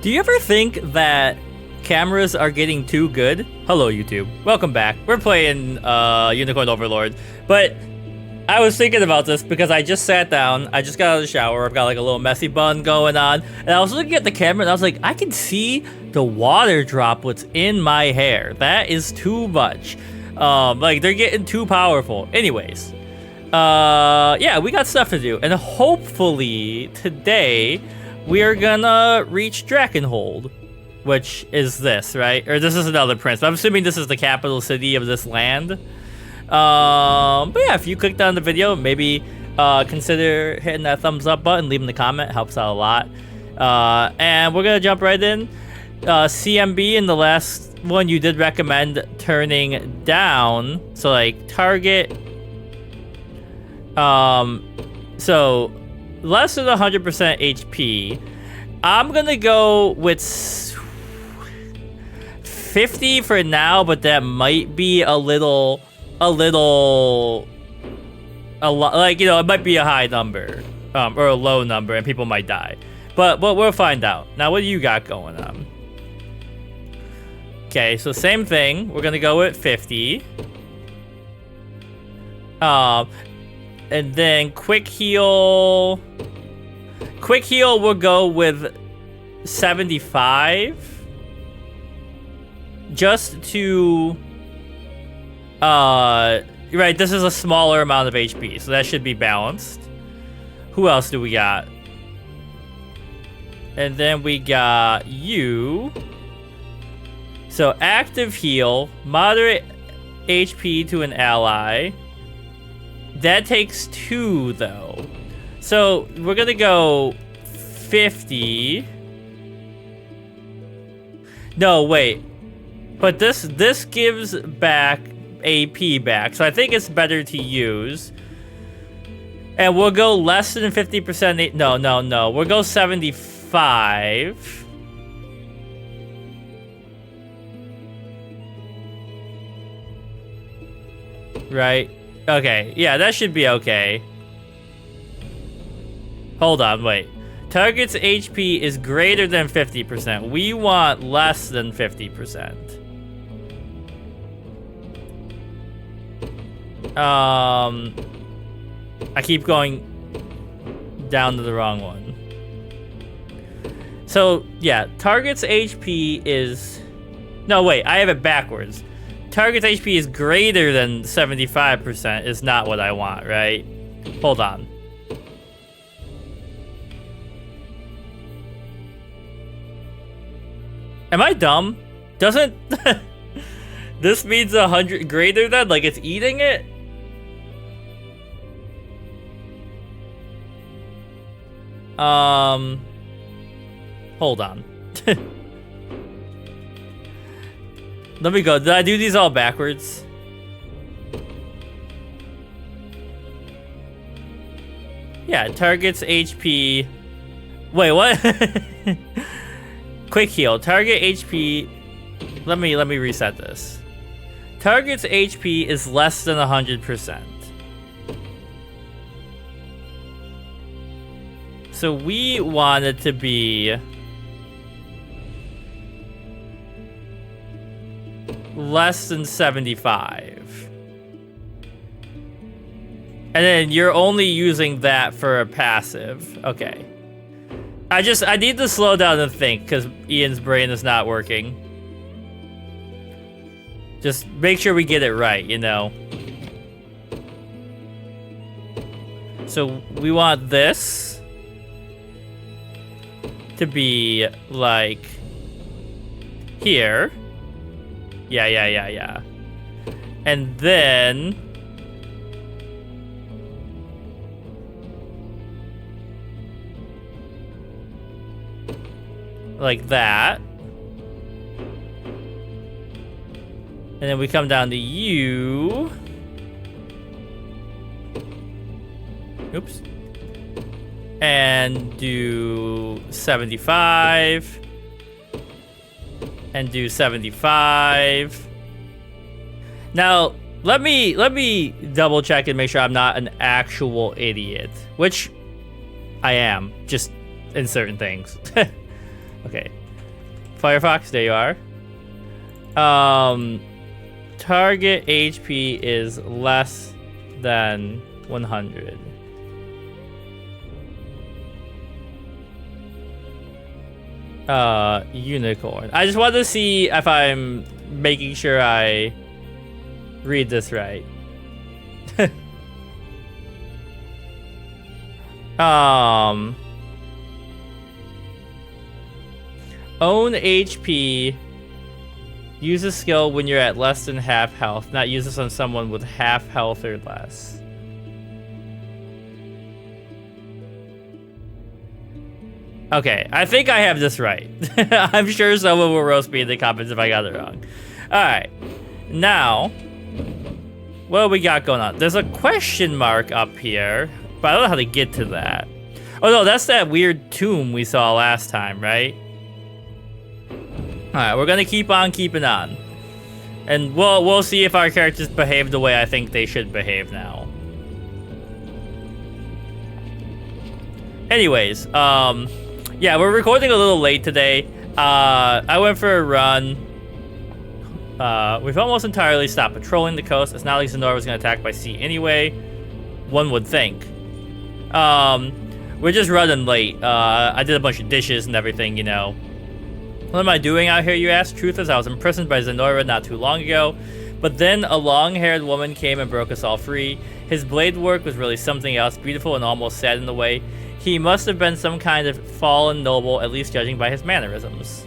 Do you ever think that cameras are getting too good? Hello, YouTube. Welcome back. We're playing Unicorn Overlord. But I was thinking about this because I just sat down. I just got out of the shower. I've got like a little messy bun going on. And I was looking at the camera and I was like, I can see the water droplets in my hair. That is too much. Like, they're getting too powerful. Anyways. Yeah, we got stuff to do. And hopefully today we are gonna reach Drakenhold, which is this, right? Or this is another prince. I'm assuming this is the capital city of this land. But yeah, if you clicked on the video, maybe consider hitting that thumbs up button, leaving a comment, helps out a lot. And we're gonna jump right in. CMB in the last one, you did recommend turning down, so like target. So less than 100% HP. I'm gonna go with 50 for now, but that might be a lot, like, you know, it might be a high number, or a low number, and people might die. But we'll find out. Now, what do you got going on? Okay, so same thing. We're gonna go with 50. And then quick heal. Quick heal, we'll go with 75. Just to, right, this is a smaller amount of HP, so that should be balanced. Who else do we got? And then we got you. So active heal, moderate HP to an ally. That takes 2 though. So we're gonna go 50. No, wait. But this gives back AP back. So I think it's better to use. And we'll go less than 50%. No. We'll go 75. Right. Okay, yeah, that should be okay. Hold on, wait. Target's HP is greater than 50%. We want less than 50%. I keep going down to the wrong one. So, yeah, target's HP is... No, wait, I have it backwards. Target's HP is greater than 75% is not what I want, right? Hold on. Am I dumb? Doesn't... This means 100 greater than? Like it's eating it? Hold on. Let me go. Did I do these all backwards? Yeah, target's HP. Wait, what? Quick heal. Target HP. Let me reset this. Target's HP is less than 100%. So we want it to be less than 75. And then you're only using that for a passive. Okay. I need to slow down and think because Ian's brain is not working. Just make sure we get it right, you know. So we want this to be like here. Yeah. And then like that. And then we come down to you. Oops. And do 75. And do 75. Now, let me double check and make sure I'm not an actual idiot, which I am, just in certain things. Okay. Firefox, there you are. Target HP is less than 100. Unicorn. I just want to see if I'm making sure I read this right. Own HP. Use a skill when you're at less than half health. Not use this on someone with half health or less. Okay, I think I have this right. I'm sure someone will roast me in the comments if I got it wrong. Alright. Now, what do we got going on? There's a question mark up here, but I don't know how to get to that. Oh no, that's that weird tomb we saw last time, right? Alright, we're gonna keep on keeping on. And we'll see if our characters behave the way I think they should behave now. Anyways, yeah, we're recording a little late today. I went for a run. We've almost entirely stopped patrolling the coast. It's not like Zenora was going to attack by sea anyway. One would think. We're just running late. I did a bunch of dishes and everything, you know. What am I doing out here, you ask? Truth is, I was imprisoned by Zenora not too long ago. But then a long-haired woman came and broke us all free. His blade work was really something else, beautiful and almost sad in a way. He must have been some kind of fallen noble, at least judging by his mannerisms.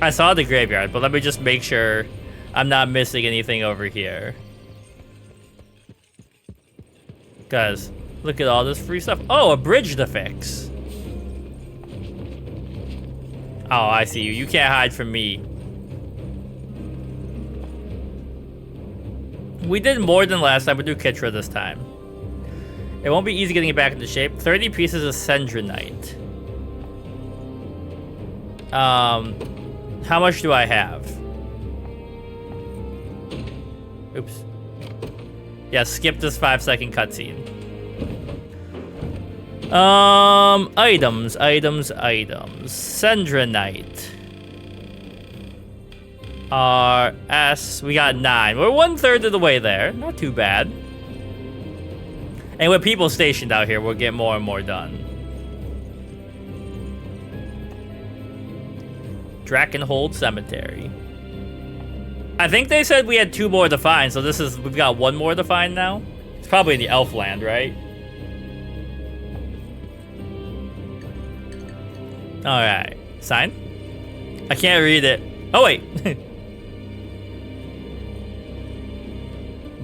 I saw the graveyard, but let me just make sure I'm not missing anything over here. Guys, look at all this free stuff. Oh, a bridge to fix. Oh, I see you. You can't hide from me. We did more than last time. We'll do Kitra this time. It won't be easy getting it back into shape. 30 pieces of Sendronite. How much do I have? Oops. Yeah, skip this 5-second cutscene. Items. Sendronite. RS. We got 9. We're 1/3 of the way there. Not too bad. And with people stationed out here, we'll get more and more done. Drakenhold Cemetery. I think they said we had 2 more to find, so we've got 1 more to find now. It's probably in the Elfland, right? Alright. Sign? I can't read it. Oh, wait.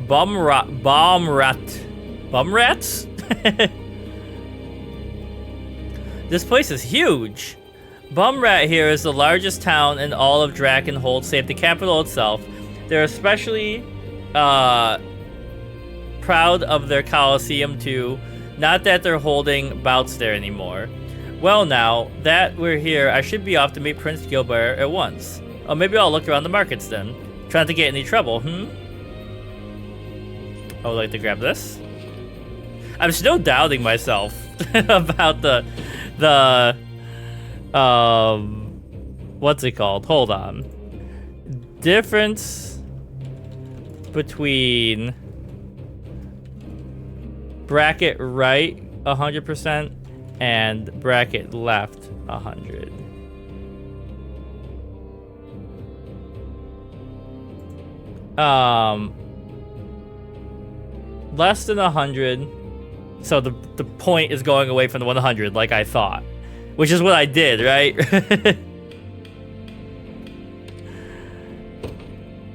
Bomb rats? This place is huge. Bumrat here is the largest town in all of Drakenhold, save the capital itself. They're especially proud of their Colosseum too. Not that they're holding bouts there anymore. Well, now that we're here, I should be off to meet Prince Gilbert at once. Oh, maybe I'll look around the markets then. Try not to get any trouble, I would like to grab this. I'm still doubting myself about the what's it called? Hold on. Difference between bracket right 100% and bracket left 100. Less than 100. So the point is going away from the 100 like I thought. Which is what I did, right?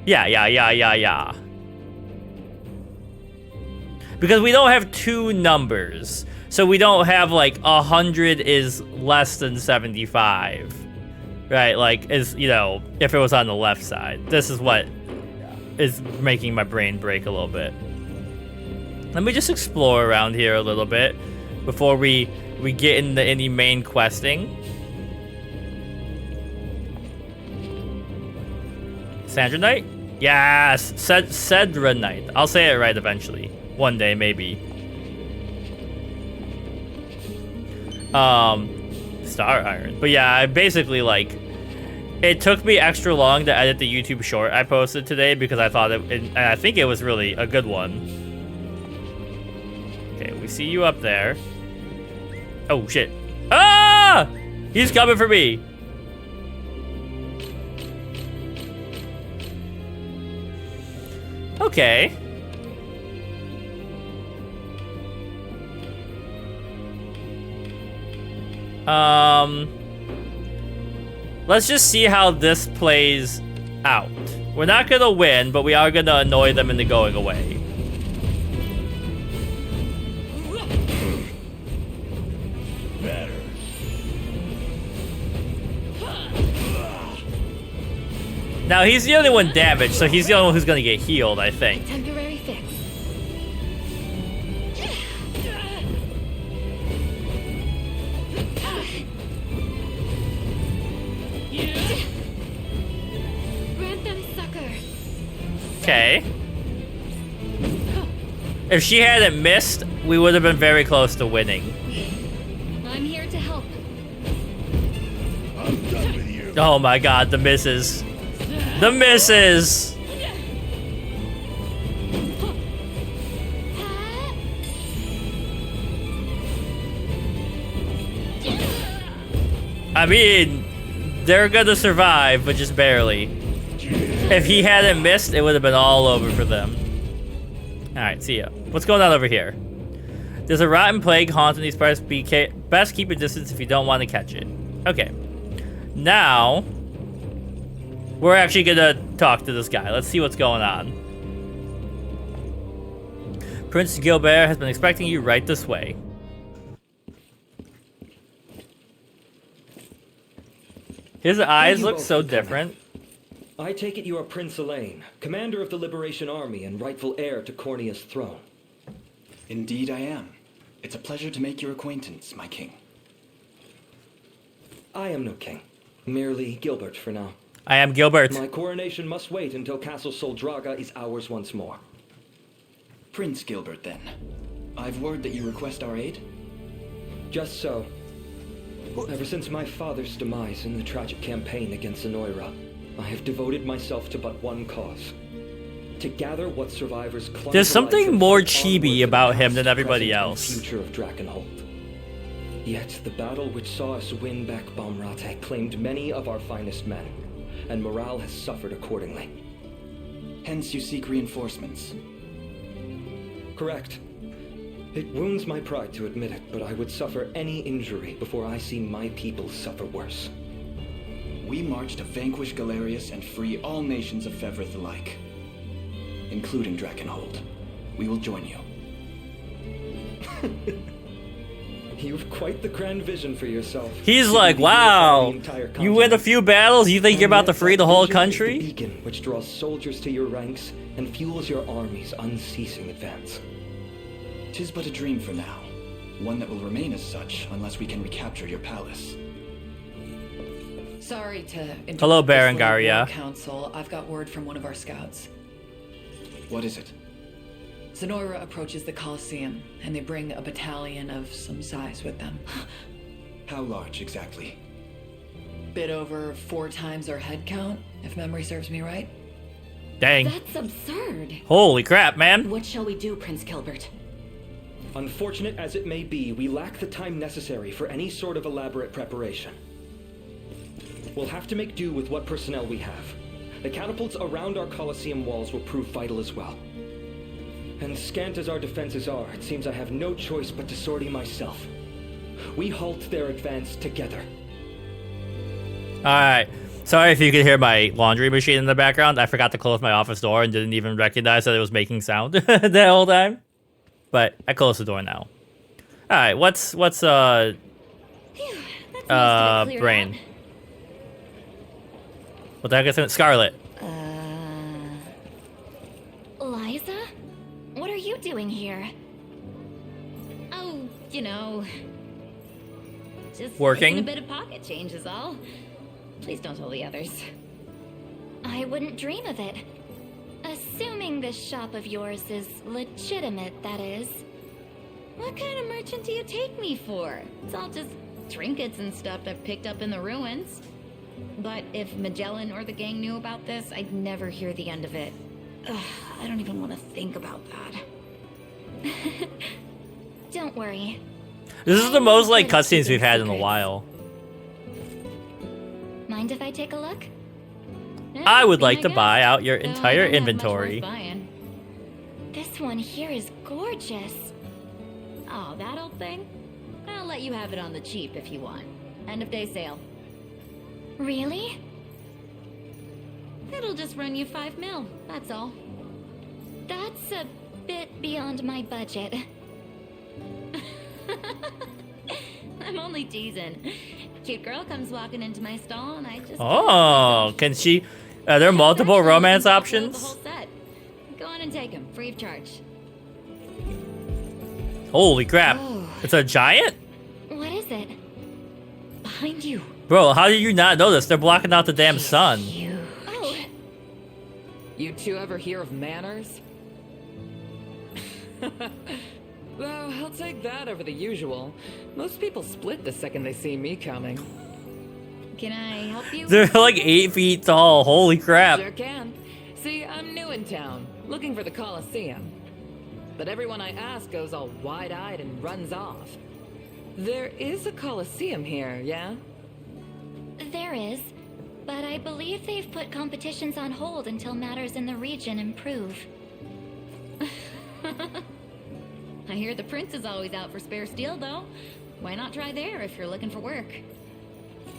Yeah. Because we don't have 2 numbers. So we don't have like 100 is less than 75. Right? Like, is, you know, if it was on the left side. This is what is making my brain break a little bit. Let me just explore around here a little bit before we get into any main questing. Sandronite? Yes! Cedronite. I'll say it right eventually. One day, maybe. Star iron. But yeah, I basically, like, It took me extra long to edit the YouTube short I posted today because I thought and I think it was really a good one. Okay, we see you up there. Oh, shit. Ah! He's coming for me. Okay. Let's just see how this plays out. We're not gonna win, but we are gonna annoy them into going away. Better. Now he's the only one damaged, so he's the only one who's gonna get healed, I think. Temporary fix. Grant them succor. Okay. If she hadn't missed, we would have been very close to winning. I'm here to help. I'm done with you. Oh my god, the misses. The misses! I mean, they're gonna survive, but just barely. If he hadn't missed, it would have been all over for them. Alright, see ya. What's going on over here? There's a rotten plague haunting these parts. Best keep a distance if you don't want to catch it. Okay. Now, we're actually gonna talk to this guy. Let's see what's going on. Prince Gilbert has been expecting you right this way. His eyes look so different. I take it you are Prince Elaine, commander of the Liberation Army and rightful heir to Cornea's throne. Indeed I am. It's a pleasure to make your acquaintance, my king. I am no king, merely Gilbert for now. I am Gilbert. My coronation must wait until Castle Soldraga is ours once more. Prince Gilbert, then. I've word that you request our aid? Just so. Ever since my father's demise in the tragic campaign against Zenoira, I have devoted myself to but one cause. To gather what survivors clung There's to something life and more fight chibi onward about for the him than past, everybody present, and else. Future of Drakenholt. Yet the battle which saw us win back Baumrate claimed many of our finest men, and morale has suffered accordingly. Hence you seek reinforcements. Correct. It wounds my pride to admit it, but I would suffer any injury before I see my people suffer worse. We march to vanquish Galerius and free all nations of Fevrith alike, including Drakenholt. We will join you. You've quite the grand vision for yourself. He's To like, unify wow, the entire you win a continent. few battles, you think you're about to And yet free the that whole vision is country? the beacon which draws soldiers to your ranks and fuels your army's unceasing advance. 'Tis but a dream for now, one that will remain as such unless we can recapture your palace. Sorry to interrupt. Hello, this little Berengaria. war council. I've got word from one of our scouts. What is it? Zenoira approaches the Colosseum, and they bring a battalion of some size with them. How large exactly? Bit over 4 times our head count, if memory serves me right. Dang. That's absurd. Holy crap, man. What shall we do, Prince Gilbert? Unfortunate as it may be, we lack the time necessary for any sort of elaborate preparation. We'll have to make do with what personnel we have. The catapults around our Colosseum walls will prove vital as well. And scant as our defenses are, it seems I have no choice but to sortie myself. We halt their advance together. Alright. Sorry if you could hear my laundry machine in the background. I forgot to close my office door and didn't even recognize that it was making sound the whole time. But I closed the door now. Alright, what's Phew, that's most of it cleared brain? out. What the heck is it? Scarlet. Liza? What are you doing here? Oh, you know... Just Working? making a bit of pocket change is all. Please don't tell the others. I wouldn't dream of it. Assuming this shop of yours is legitimate, that is. What kind of merchant do you take me for? It's all just trinkets and stuff I've picked up in the ruins. But if Magellan or the gang knew about this, I'd never hear the end of it. Ugh, I don't even want to think about that. Don't worry. This is the most like cutscenes we've had in a while. Mind if I take a look? I would like to buy out your entire inventory. This one here is gorgeous. Oh, that old thing? I'll let you have it on the cheap if you want. End of day sale. Really? It'll just run you 5 mil, that's all. That's a bit beyond my budget. I'm only teasing. Cute girl comes walking into my stall and I just... Oh, can she... Are there multiple romance options? The whole set. Go on and take them, free of charge. Holy crap. Oh. It's a giant? What is it? Behind you. Bro, how did you not notice? They're blocking out the damn sun. Huge. Oh. You two ever hear of manners? Though, I'll take that over the usual. Most people split the second they see me coming. Can I help you? They're like 8 feet tall. Holy crap. Sure can. See, I'm new in town, looking for the Coliseum. But everyone I ask goes all wide-eyed and runs off. There is a Coliseum here, yeah? There is, but I believe they've put competitions on hold until matters in the region improve. I hear the Prince is always out for spare steel, though. Why not try there if you're looking for work?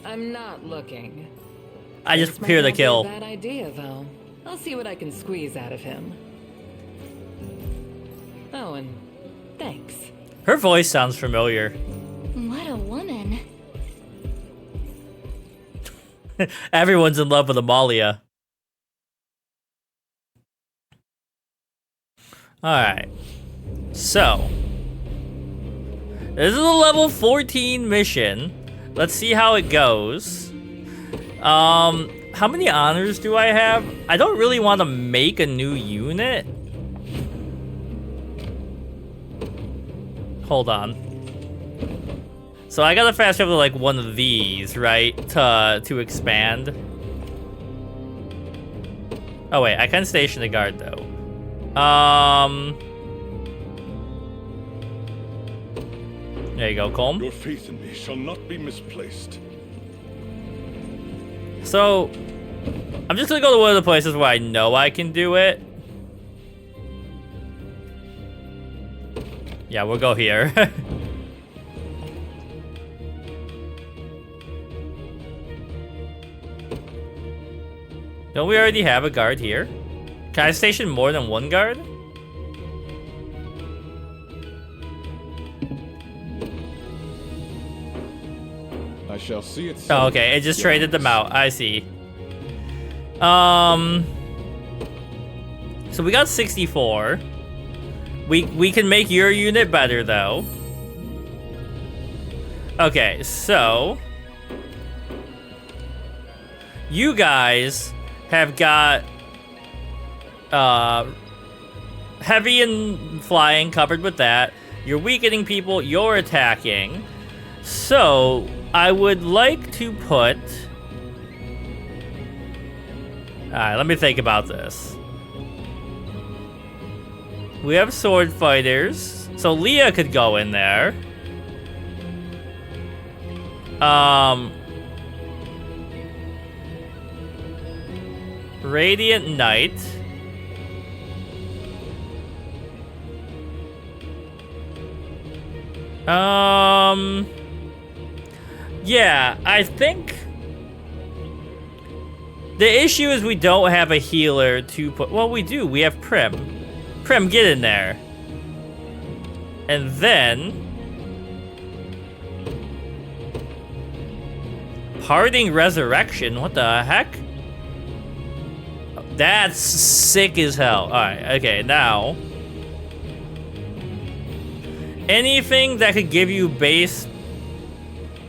I'm not looking. I just This might hear the not be a kill. bad idea, though. I'll see what I can squeeze out of him. Oh, and thanks. Her voice sounds familiar. What a woman. Everyone's in love with Amalia. Alright. So. This is a level 14 mission. Let's see how it goes. How many honors do I have? I don't really want to make a new unit. Hold on. So I gotta fast travel to like one of these, right? To expand. Oh wait, I can station a guard though. There you go, Colm. Your faith in me shall not be misplaced. So I'm just gonna go to one of the places where I know I can do it. Yeah, we'll go here. Don't we already have a guard here? Can I station more than one guard? I shall see it. Oh, okay. It just traded them out. I see. So we got 64. We can make your unit better though. Okay, so you guys have got heavy and flying covered with that. You're weakening people, you're attacking. So I would like to put... Alright, let me think about this. We have sword fighters. So Leah could go in there. Radiant Knight. Yeah, I think the issue is we don't have a healer to put. Well, we do. We have Prim. Prim, get in there. And then Parting Resurrection. What the heck? That's sick as hell. Alright, okay, now anything that could give you base.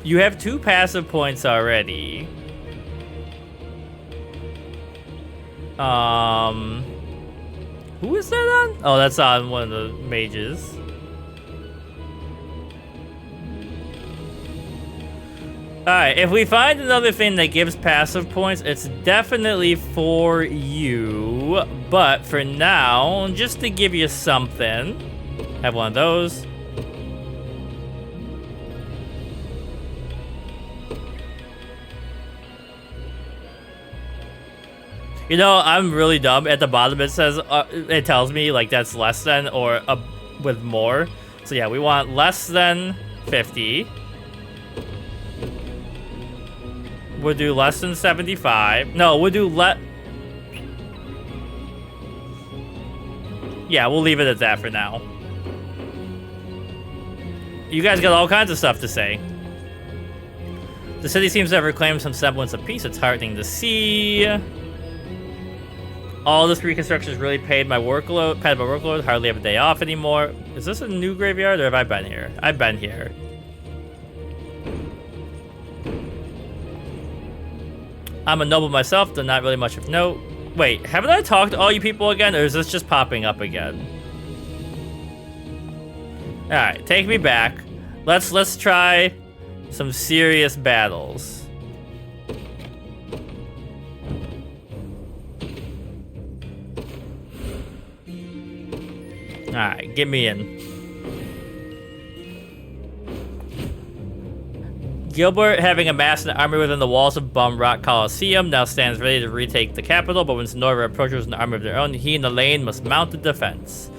You have 2 passive points already. Who is that on? Oh, that's on one of the mages. Alright, if we find another thing that gives passive points, it's definitely for you. But for now, just to give you something, have one of those. You know, I'm really dumb. At the bottom it says, it tells me like that's less than or with more. So yeah, we want less than 50. We'll do less than 75. No, we'll do yeah, we'll leave it at that for now. You guys got all kinds of stuff to say. The city seems to have reclaimed some semblance of peace. It's heartening to see. All this reconstruction has really paid my workload. Hardly have a day off anymore. Is this a new graveyard or have I been here? I've been here. I'm a noble myself, though not really much of note. Wait, haven't I talked to all you people again, or is this just popping up again? Alright, take me back. Let's try some serious battles. Alright, get me in. Gilbert, having amassed an army within the walls of Bum Rock Coliseum, now stands ready to retake the capital, but when Sonora approaches with an army of their own, he and Elaine must mount the defense.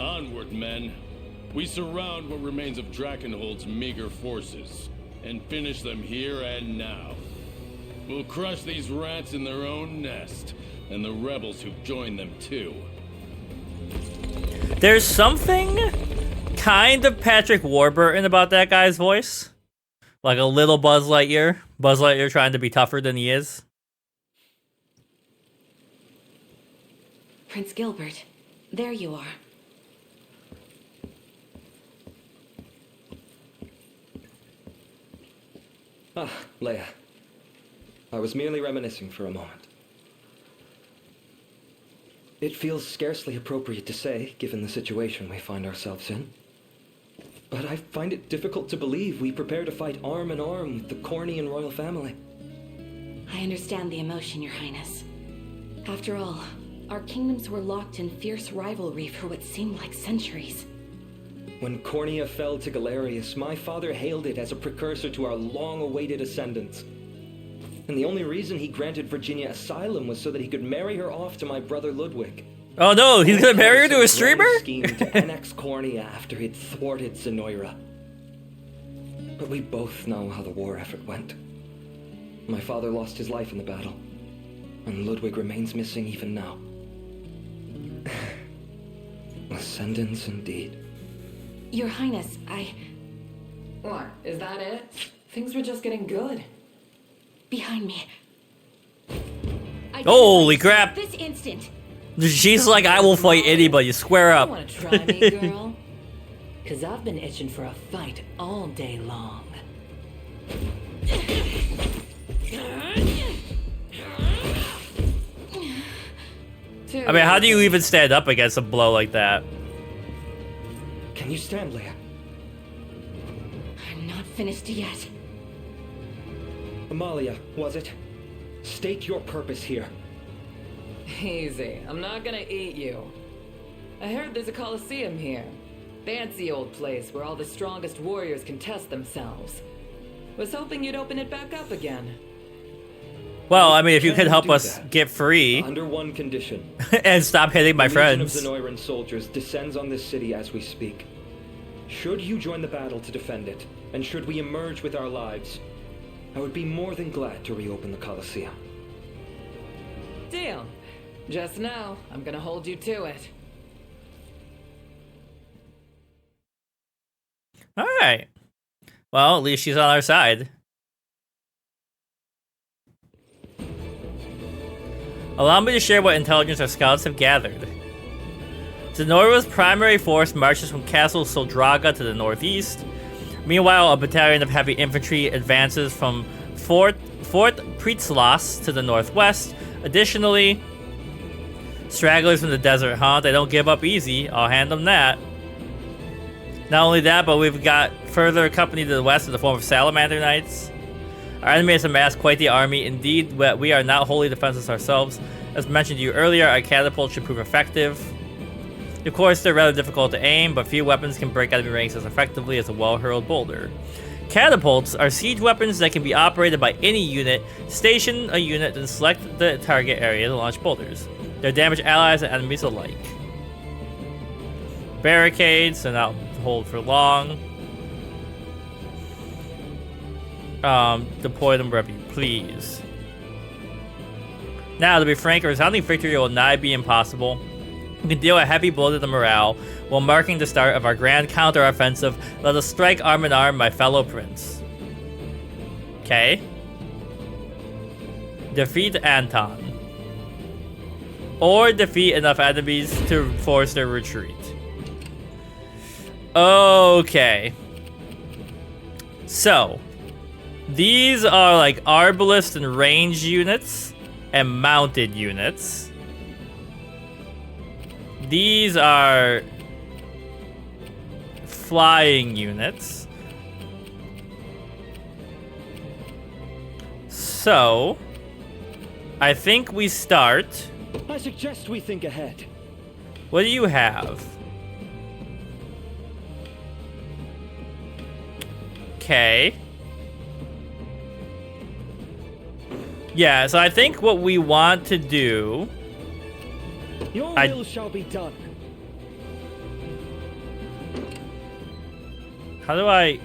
Onward, men. We surround what remains of Drakenhold's meager forces, and finish them here and now. We'll crush these rats in their own nest, and the rebels who've joined them too. There's something kind of Patrick Warburton about that guy's voice. Like a little Buzz Lightyear. Buzz Lightyear trying to be tougher than he is. Prince Gilbert, there you are. Ah, Leia. I was merely reminiscing for a moment. It feels scarcely appropriate to say, given the situation we find ourselves in. But I find it difficult to believe we prepare to fight arm in arm with the Cornian royal family. I understand the emotion, Your Highness. After all, our kingdoms were locked in fierce rivalry for what seemed like centuries. When Cornia fell to Galerius, my father hailed it as a precursor to our long-awaited ascendance. And the only reason he granted Virginia asylum was so that he could marry her off to my brother Ludwig. Oh no, he's gonna marry her to a streamer? Scheme to annex Cornia after he'd thwarted Zenoira. But we both know how the war effort went. My father lost his life in the battle, and Ludwig remains missing even now. Ascendance indeed. Your Highness, What? Is that it? Things were just getting good. Behind me. Holy crap! This instant. She's like, I will fight anybody, square up. You wanna try me, girl? Cause I've been itching for a fight all day long. I mean, how do you even stand up against a blow like that? Can you stand, Leia? I'm not finished yet. Amalia, was it? State your purpose here. Easy. I'm not gonna eat you. I heard there's a coliseum here. Fancy old place where all the strongest warriors can test themselves. Was hoping you'd open it back up again. Well, I mean, if you could help us get free Under one condition. and stop hitting my The Legion of friends. Zenoiran soldiers descends on this city as we speak. Should you join the battle to defend it, and should we emerge with our lives, I would be more than glad to reopen the Coliseum. Deal. Just know, I'm gonna hold you to it. Alright. Well, at least she's on our side. Allow me to share what intelligence our scouts have gathered. Zenoira's primary force marches from Castle Soldraga to the northeast. Meanwhile, a battalion of heavy infantry advances from Fort Fort Pritzlos to the northwest. Additionally, stragglers from the desert hunt. They don't give up easy. I'll hand them that. Not only that, but we've got further company to the west in the form of Salamander Knights. Our enemy has amassed quite the army. Indeed, we are not wholly defenseless ourselves. As mentioned to you earlier, our catapults should prove effective. Of course, they're rather difficult to aim, but few weapons can break enemy ranks as effectively as a well-hurled boulder. Catapults are siege weapons that can be operated by any unit. Station a unit, then select the target area to launch boulders. They damage allies and enemies alike. Barricades, so not hold for long. Deploy them wherever you please. Now, to be frank, a resounding victory will nigh be impossible. We can deal a heavy blow to the morale while marking the start of our grand counter-offensive. Let us strike arm in arm, my fellow prince. Okay. Defeat Anton. Or defeat enough enemies to force their retreat. Okay. So, these are like arbalist and range units and mounted units. These are flying units. So, I think we start. I suggest we think ahead. What do you have? Okay. Yeah, so I think what we want to do... Your will shall be done. How do I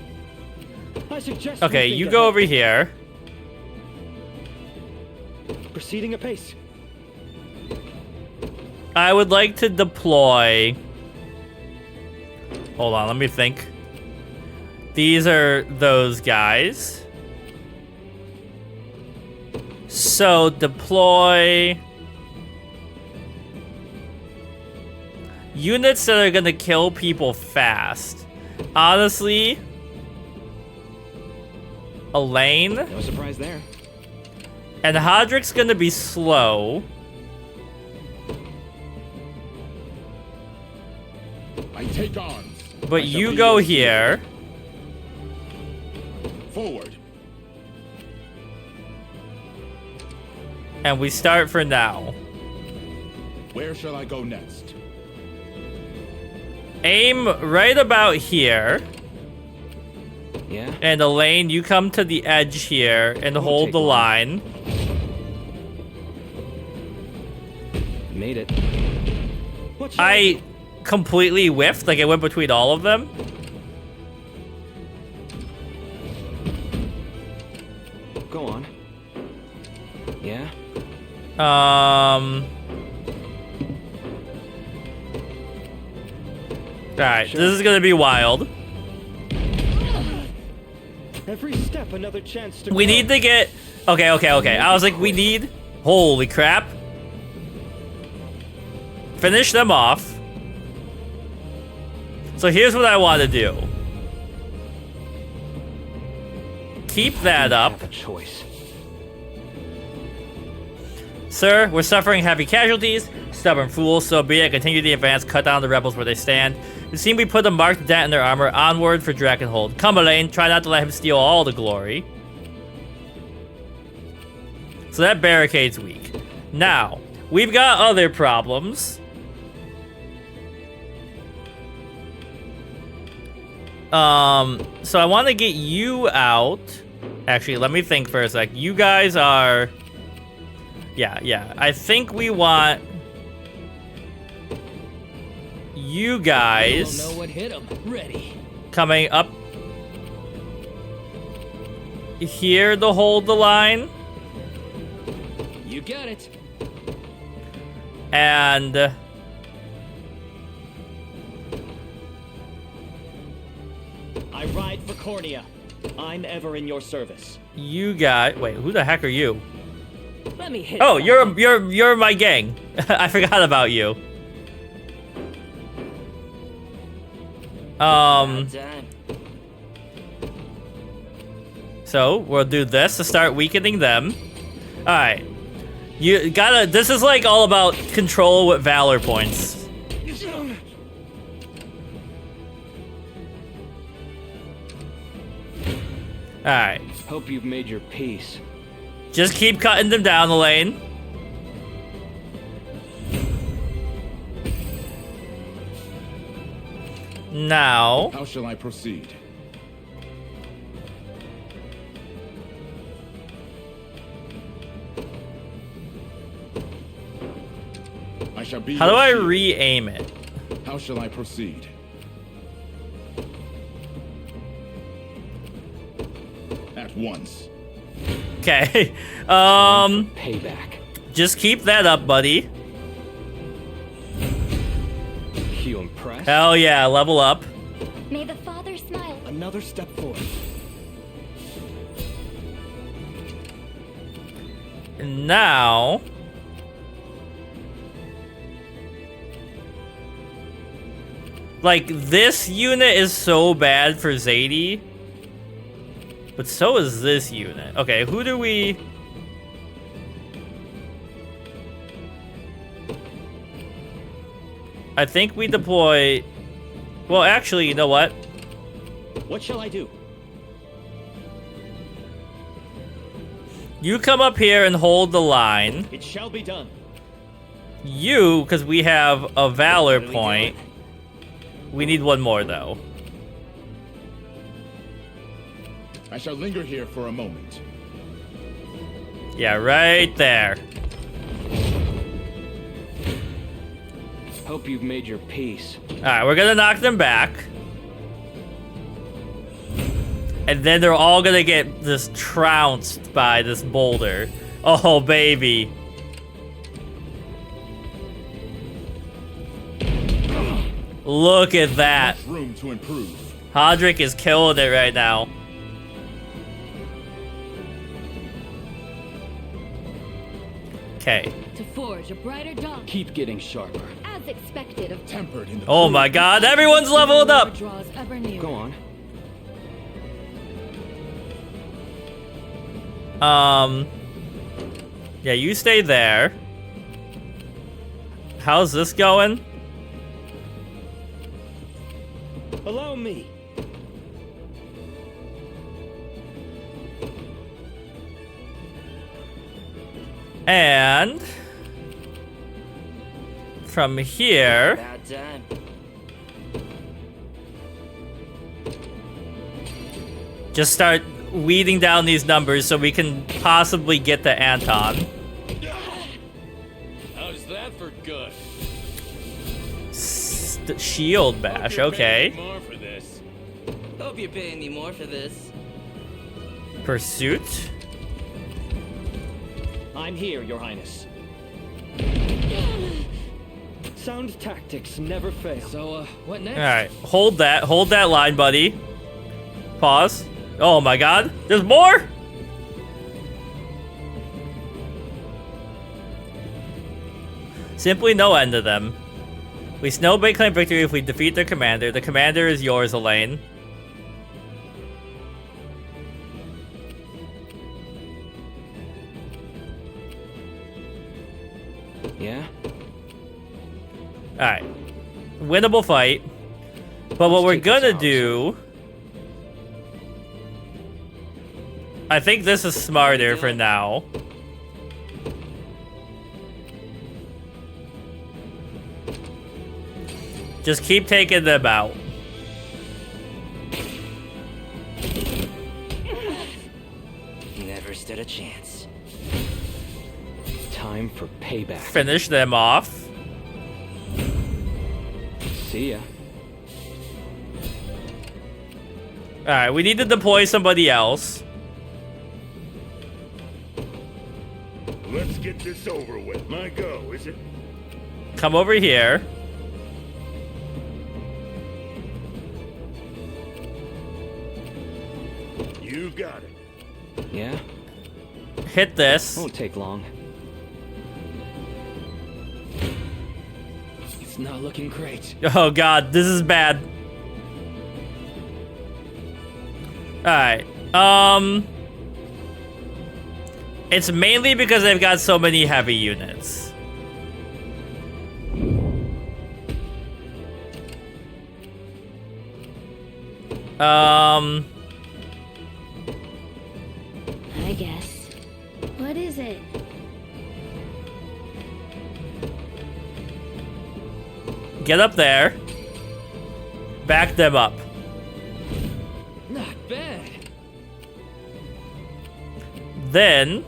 suggest okay, you go over here. Proceeding apace. I would like to deploy... Hold on, let me think. These are those guys. So, deploy... units that are gonna kill people fast. Honestly... Elaine. No surprise there. And Hodrick's gonna be slow. I take arms. But you go here. Forward. And we start for now. Where shall I go next? Aim right about here. Yeah? And Elaine, you come to the edge here and hold the line. Made it. I completely whiffed, like I went between all of them. Go on. Yeah? Alright, this is gonna be wild. Every step another chance to We need to get... Okay. I was like, we need... Holy crap. Finish them off. So here's what I want to do. Keep that up. Have a choice. Sir, we're suffering heavy casualties. Stubborn fools, so be it. Continue the advance, cut down the rebels where they stand. It seems we put a marked dent in their armor. Onward for Drakenhold. Come, Elaine, try not to let him steal all the glory. So that barricade's weak. Now, we've got other problems. So I want to get you out. Actually, let me think for a sec. You guys are... Yeah. I think we want... You guys... Don't know what hit 'em. Ready. Coming up... here to hold the line. You got it. And... I ride for Cornea. I'm ever in your service. You got... Wait, who the heck are you? Let me hit. Oh, you're my gang. I forgot about you. So we'll do this to start weakening them. All right. You gotta. This is like all about control with valor points. All right. Hope you've made your peace. Just keep cutting them down, Elaine. Now. How shall I proceed? I shall be. How do I your shield. re-aim it? How shall I proceed? At once. Okay. Payback. Just keep that up, buddy. You impressed? Hell yeah, level up. May the Father smile. Another step forward. And now. Like, this unit is so bad for Zadie. But so is this unit. Okay, who do we... I think we deploy... Well, actually, you know what? What shall I do? You come up here and hold the line. It shall be done. You, because we have a valor What are we point. doing? We need one more, though. I shall linger here for a moment. Yeah, right there. Hope you've made your peace. Alright, we're gonna knock them back. And then they're all gonna get just trounced by this boulder. Oh, baby. Look at that. Much room to improve. Hodrick is killing it right now. Okay. To forge a brighter dawn, Keep getting sharper. As expected of Tempered in the Oh my god, everyone's leveled up! draws ever nearer. Go on. Yeah, you stay there. How's this going? Allow me. And from here, About time. just start weeding down these numbers so we can possibly get to Anton. How's that for good? Shield bash, Hope you're paying okay. me more for this. Hope you're paying me more for this. Pursuit. I'm here, Your Highness. Sound tactics never fail. So, what next? Alright, hold that line, buddy. Pause. Oh my god, there's more? Simply no end to them. We snowbait claim victory if we defeat their commander. The commander is yours, Elaine. Yeah? Alright. Winnable fight. But what Let's we're take this gonna out. do... I think this is smarter for now. Just keep taking them out. Never stood a chance. Time for payback. Finish them off. See ya. Alright, we need to deploy somebody else. Let's get this over with. My go, is it? Come over here. You got it. Yeah? Hit this. Won't take long. It's not looking great. Oh god, this is bad. Alright. It's mainly because they've got so many heavy units. I guess. What is it? Get up there. Back them up. Not bad. Then...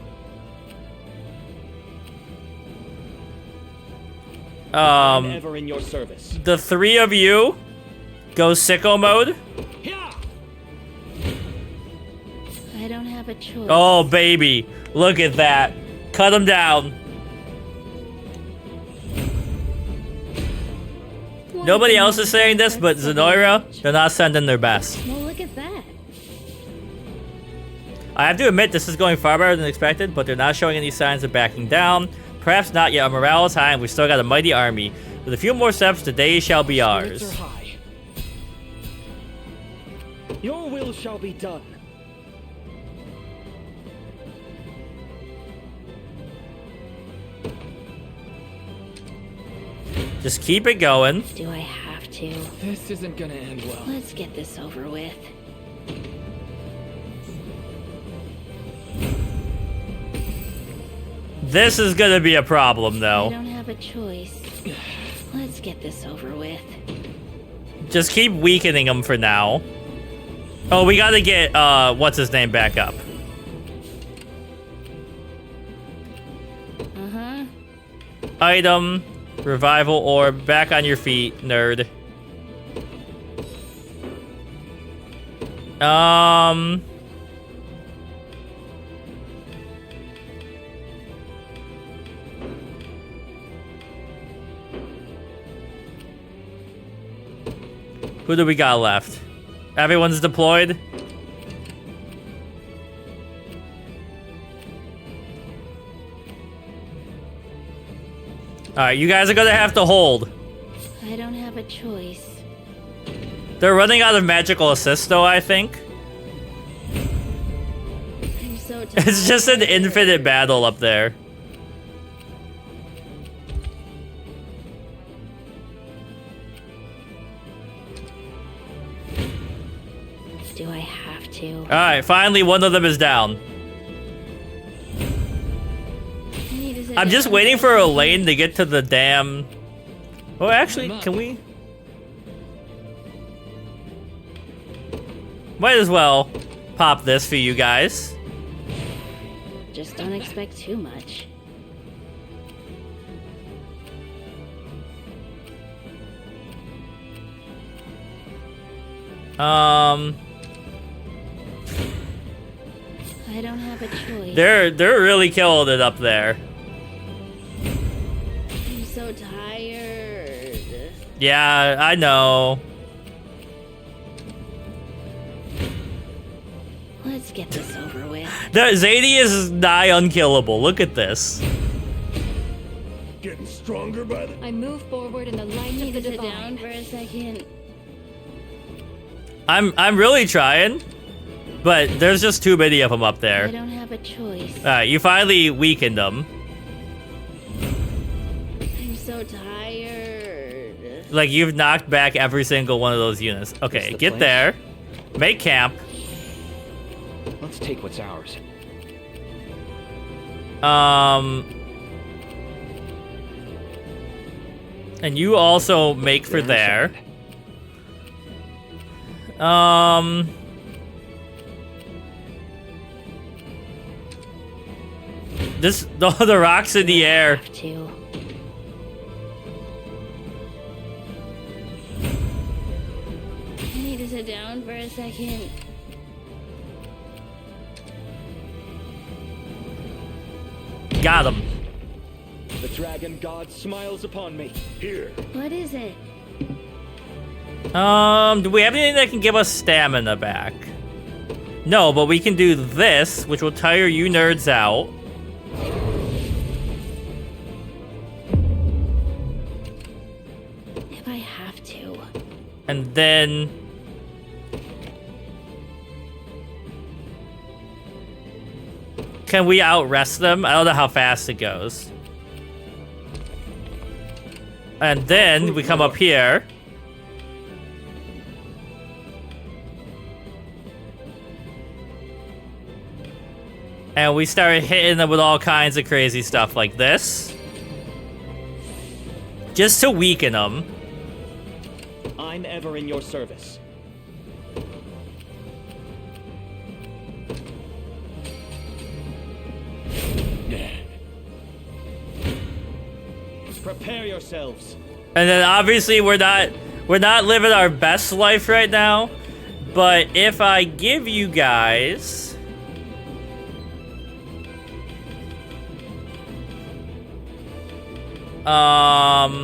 I'm ever in your service. the three of you go sicko mode. I don't have a choice. Oh, baby. Look at that. Cut them down. Nobody else is saying this, but Zenoira, they're not sending their best. Well, look at that. I have to admit, this is going far better than expected, but they're not showing any signs of backing down. Perhaps not yet. Our morale is high, and we've still got a mighty army. With a few more steps, the day shall be Spirits ours. are high. Your will shall be done. Just keep it going. Do I have to? This isn't gonna end well. Let's get this over with. This is gonna be a problem, I though. don't have a choice. Let's get this over with. Just keep weakening them for now. Oh, we gotta get, what's his name back up. Uh-huh. Item, revival orb, back on your feet, nerd. Who do we got left? Everyone's deployed? Alright, you guys are gonna have to hold. I don't have a choice. They're running out of magical assists, though, I think. I'm so tired. It's just an infinite battle up there. Do I have to? Alright, finally one of them is down. I need to sit I'm just down waiting for for a second. Elaine to get to the damn... Oh, actually, can we... Might as well pop this for you guys. Just don't expect too much. I don't have a choice. They're really killing it up there. I'm so tired. Yeah, I know. Let's get this over with. Zadie is nigh unkillable. Look at this. Getting stronger by the... I move forward in the light I of need the to sit divine. down for a second. I'm really trying, but there's just too many of them up I there. don't have a choice. You finally weakened them. I'm so tired. Like, you've knocked back every single one of those units. Okay, the get plan? there. Make camp. Let's take what's ours. And you also make for there. The rocks in the air. Have to. I need to sit down for a second. Got him. The dragon god smiles upon me. Here. What is it? Do we have anything that can give us stamina back? No, but we can do this, which will tire you nerds out. If I have to. And then... Can we outrest them? I don't know how fast it goes. And then we come up here. And we start hitting them with all kinds of crazy stuff like this. Just to weaken them. I'm ever in your service. Prepare yourselves. And then obviously we're not living our best life right now. But if I give you guys well,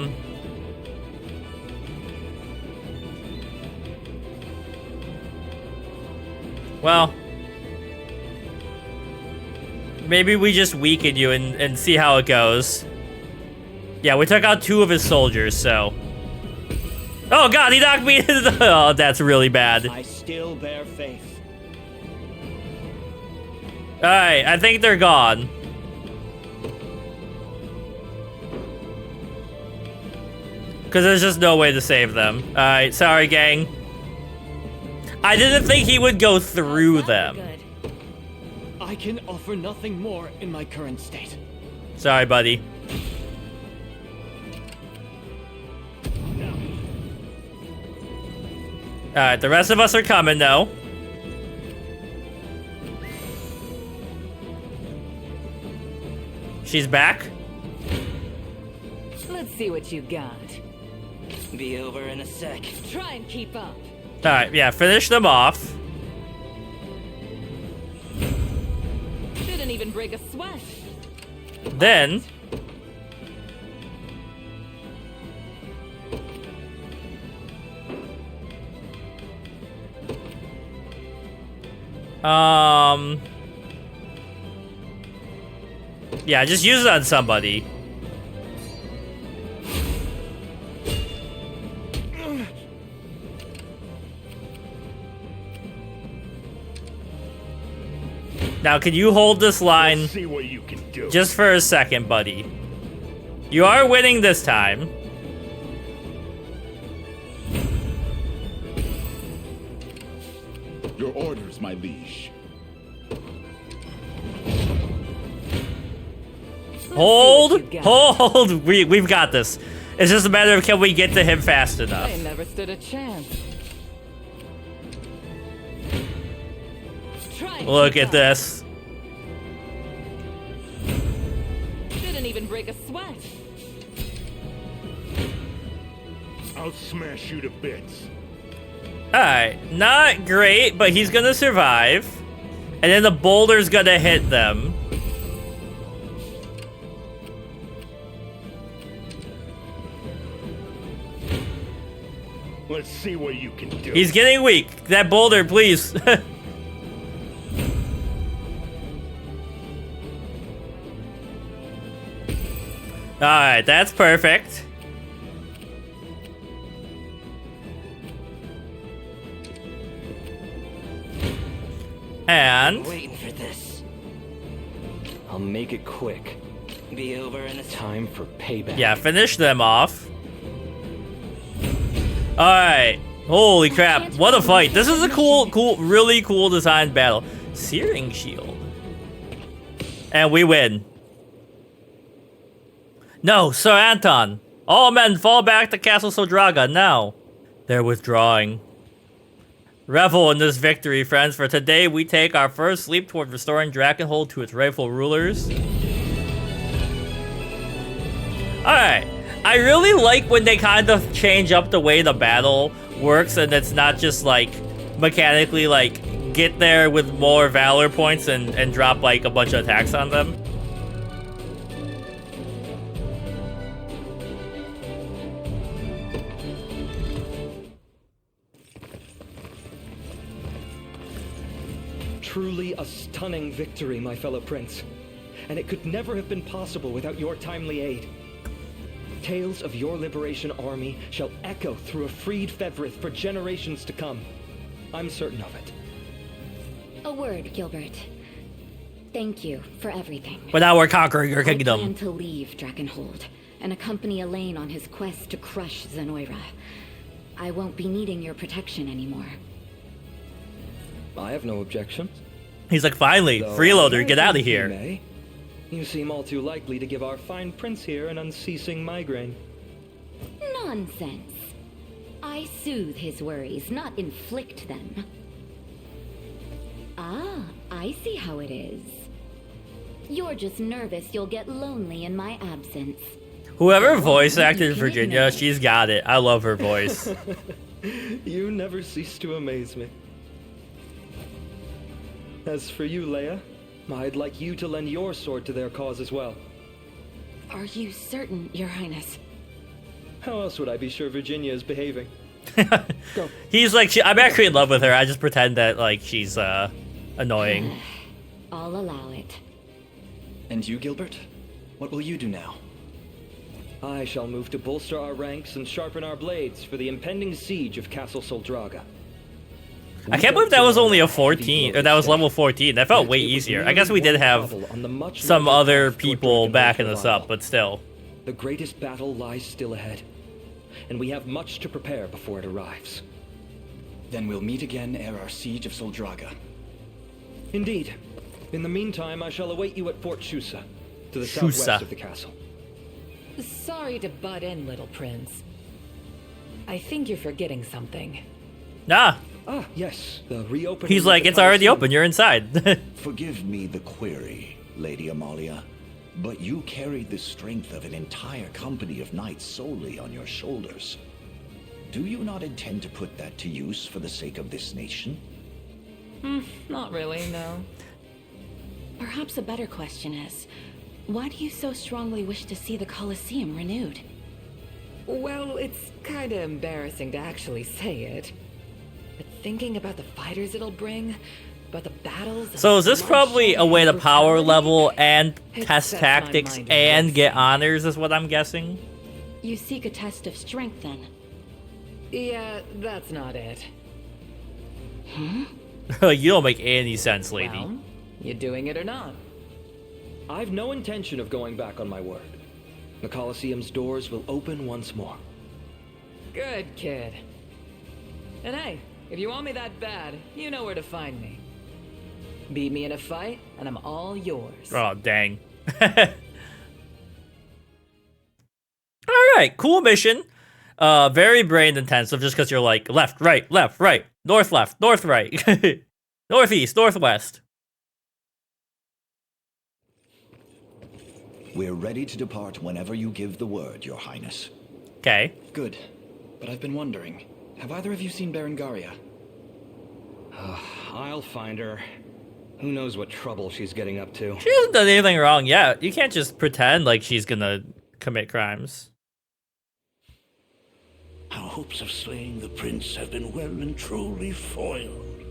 maybe we just weaken you and see how it goes. Yeah, we took out 2 of his soldiers, so. Oh god, he knocked me into the. Oh, that's really bad. I still bear faith. Alright, I think they're gone. Because there's just no way to save them. Alright, sorry, gang. I didn't think he would go through them. I can offer nothing more in my current state. Sorry, buddy. Alright, the rest of us are coming, though. She's back. Let's see what you got. Be over in a sec. Try and keep up. Alright, yeah, finish them off. Didn't even break a sweat. Then yeah, just use it on somebody. Now, can you hold this line? Let's see what you can do. Just for a second, buddy. You are winning this time. Your orders, my liege. Hold. We've got this. It's just a matter of can we get to him fast enough. I never stood a chance. Look at this. Didn't even break a sweat. I'll smash you to bits. Alright, not great, but he's gonna survive. And then the boulder's gonna hit them. Let's see what you can do. He's getting weak. That boulder, please. Alright, that's perfect. And I'm waiting for this. I'll make it quick. Be over in a Time for payback. yeah, finish them off. Alright. Holy crap. What a fight. This is a really cool designed battle. Searing shield. And we win. No, Sir Anton. All men fall back to Castle Sodraga now. They're withdrawing. Revel in this victory, friends, for today we take our first leap toward restoring Drakenhold to its rightful rulers. Alright. I really like when they kind of change up the way the battle works and it's not just like mechanically like get there with more valor points and drop like a bunch of attacks on them. Truly a stunning victory, my fellow prince. And it could never have been possible without your timely aid. Tales of your liberation army shall echo through a freed Fevrith for generations to come. I'm certain of it. A word, Gilbert. Thank you for everything. But now we're conquering your I plan kingdom. to leave Drakenhold and accompany Elaine on his quest to crush Zenoira. I won't be needing your protection anymore. I have no objection. He's like, finally, Though freeloader, I get out of think you here. may. You seem all too likely to give our fine prince here an unceasing migraine. Nonsense. I soothe his worries, not inflict them. Ah, I see how it is. You're just nervous you'll get lonely in my absence. Whoever voice acted Virginia, she's got it. I love her voice. You never cease to amaze me. As for you, Leia, I'd like you to lend your sword to their cause as well. Are you certain, Your Highness? How else would I be sure Virginia is behaving? Go. He's like, I'm actually in love with her. I just pretend that like she's annoying. I'll allow it. And you, Gilbert? What will you do now? I shall move to bolster our ranks and sharpen our blades for the impending siege of Castle Soldraga. I can't believe that was only a 14, or that was level 14. That felt way easier. I guess we did have some other people backing us up, but still. The greatest battle lies still ahead, and we have much to prepare before it arrives. Then we'll meet again ere our siege of Soldraga. Indeed. In the meantime, I shall await you at Fort Shusa, to the southwest of the castle. Sorry to butt in, little prince. I think you're forgetting something. Nah. Ah, yes, the reopening. He's like, it's already open, you're inside. Forgive me the query, Lady Amalia, but you carried the strength of an entire company of knights solely on your shoulders. Do you not intend to put that to use for the sake of this nation? Not really, no. Perhaps a better question is, why do you so strongly wish to see the Colosseum renewed? Well, it's kinda embarrassing to actually say it. But thinking about the fighters it'll bring, about the battles... So is this probably a way to power level and test tactics and get honors is what I'm guessing? You seek a test of strength then? Yeah, that's not it. You don't make any sense, lady. Well, you doing it or not? I've no intention of going back on my word. The Colosseum's doors will open once more. Good kid. And hey, if you want me that bad, you know where to find me. Beat me in a fight, and I'm all yours. Oh, dang. Alright, cool mission. Very brain intensive just because you're like left, right, north, right, northeast, northwest. We're ready to depart whenever you give the word, Your Highness. Okay. Good. But I've been wondering, have either of you seen Berengaria? I'll find her. Who knows what trouble she's getting up to. She hasn't done anything wrong yet. You can't just pretend like she's gonna commit crimes. Our hopes of slaying the prince have been well and truly foiled.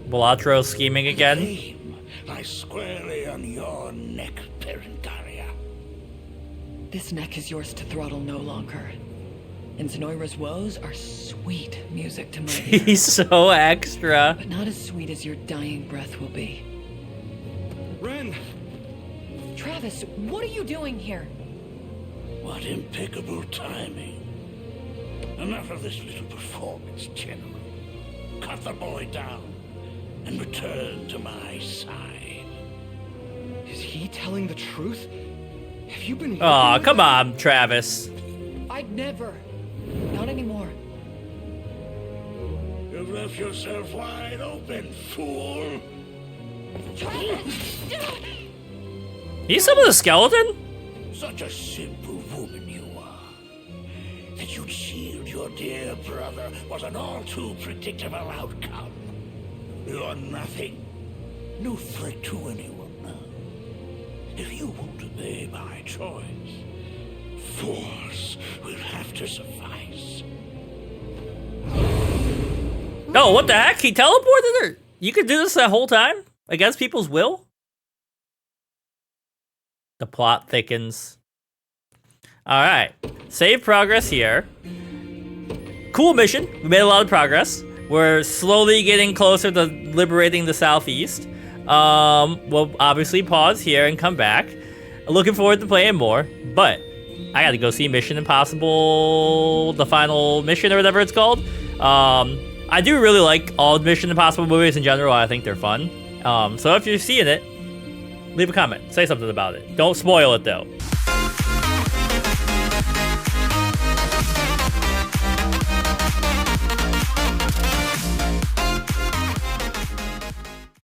Belatro scheming again. Aim lies squarely on your neck, Berengaria. This neck is yours to throttle no longer. And Zenoira's woes are sweet music to my ear. He's so extra. But not as sweet as your dying breath will be. Ren! Travis, what are you doing here? What impeccable timing. Enough of this little performance, General. Cut the boy down and return to my side. Is he telling the truth? Have you been... Aw, come on, Travis. I'd never. Not anymore. You've left yourself wide open, fool. He's some of the skeleton? Such a simple woman you are. That you'd shield your dear brother was an all too predictable outcome. You're nothing. No threat to anyone now. If you won't obey my choice, force will have to suffice. No, what the heck? He teleported her? You could do this that whole time? Against people's will? The plot thickens. Alright. Save progress here. Cool mission. We made a lot of progress. We're slowly getting closer to liberating the southeast. we'll obviously pause here and come back. Looking forward to playing more, but I gotta go see Mission Impossible, the final mission or whatever it's called. I do really like all Mission Impossible movies in general. I think they're fun. So if you're seeing it, leave a comment, say something about it. Don't spoil it though.